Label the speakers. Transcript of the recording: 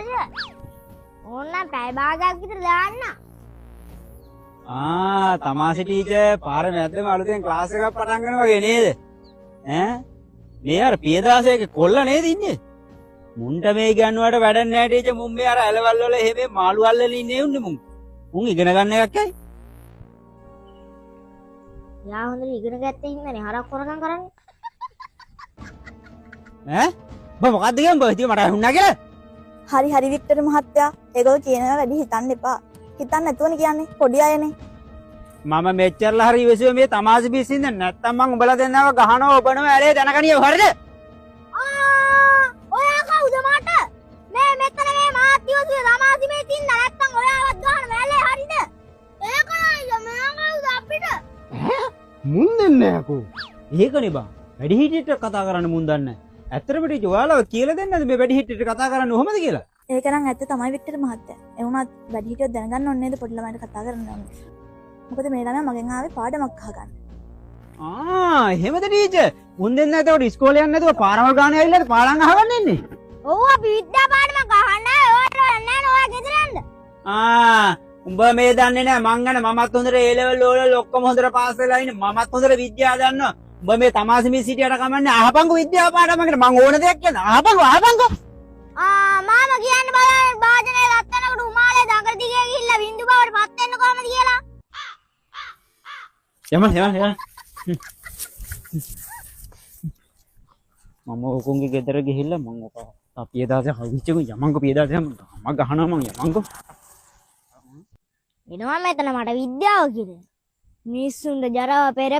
Speaker 1: හරිද? ඕන්නම් පැය භාගයක් විතර දාන්න.
Speaker 2: තමාසි ටීචර් පාර මැද්දම අලුතෙන් ක්ලාස් එකක් පටන් ගන්නවා වගේ නේද? මේ අර පියදාසයේ කොල්ල නේද ඉන්නේ? මුන්ට මේ ඉගෙනුවට වැඩක් නැහැ ටීචර්. මුන් මේ අර ඇලවල් වල එහෙම මාළු අල්ලලා ඉන්නේ උන්නේ මුන්. මුන් ඉගෙන ගන්න එකක් ඇයි?
Speaker 1: යා හොඳට ඉගෙන ගත්තේ ඉන්නනේ හරක් කරගම් කරන්නේ.
Speaker 2: මොකක්ද කියන්නේ බෝ? ඉතින් මට හුන්නා කියලා.
Speaker 3: හරි වික්ටර් මහත්තයා. ඒගොල්ලෝ කියනවා වැඩි හිතන්න එපා. හිතන්න නැතුවනේ කියන්නේ. පොඩි අයනේ.
Speaker 2: මම මෙච්චරලා හරි ඉවසුවේ මේ තමාසි බිස්සින්ද නැත්තම් මං උඹලා දෙන්නව ගහනවා ඔබනවා ඇලේ දැනගනියව හරිද?
Speaker 1: ඔයා කවුද මට? මේ මෙතන මේ මාත්‍යෝසිය තමාසි මේ තින්න නැත්තම් ඔයාවත් ගහන ඇලේ හරිද? ඒකයි මම කවුද අපිට?
Speaker 2: මුන් දෙන්නේ නැකෝ. ඒකනේ බං. වැඩි හිටියට කතා කරන්න මුන් දන්නේ. ඇත්තටම ටීචර් ඔයාලව කියලා දෙන්නද මේ වැඩි හිටියට කතා කරන්න කොහමද කියලා?
Speaker 3: ඒක නම් ඇත්ත තමයි වික්ටර් මහත්තයා. ඒ වුණත් වැඩි හිටියොත් දැනගන්න ඕනේ නේද පොඩි ළමයින්ට කතා කරන්න ඕනේ. මොකද මේ ළමයා මගෙන් ආවේ පාඩමක් අහගන්න.
Speaker 2: එහෙමද ටීචර්? මුන් දෙන්න එතකොට ඉස්කෝලේ යන්නේ නැතුව පාරවල් ගානේ ඇවිල්ලාද පාඩම් අහගන්න එන්නේ?
Speaker 1: ඔව් අපි විද්‍යා පාඩමක් අහන්න ඔයාලා යන්නේ නැහැ ඔයා ගෙදර යන්න.
Speaker 2: උඹ මේ දන්නේ නැහැ මං ගැන. මමත් හොඳට A level ඕලල් ඔක්කොම හොඳට පාස් වෙලා ඉන්නේ. මමත් හොඳට විද්‍යාව දන්නවා. උඹ මේ තමාසි මේ සිටියට කමන්නේ අහපංගු විද්‍යාව පාඩමකට මං ඕන දෙයක් කියන. අහපංගු.
Speaker 1: මාමා කියන්නේ බලන්න වාදනේ ලත්තනකට උමාලේ දඟර දිගේ ගිහිල්ලා බින්දු බවට පත් වෙන්න කොහමද කියලා.
Speaker 2: යමන්. මම ඔකුන්ගේ ගෙදර ගිහිල්ලා මං ඔක පියදාසේ හවිච්චු යමන්කෝ පියදාසේ මම ගහනවා මං යමන්කෝ.
Speaker 1: එනවා මෙතන මට විද්‍යාව කියලා. මිනිස්සුන්ට ජරාව පෙර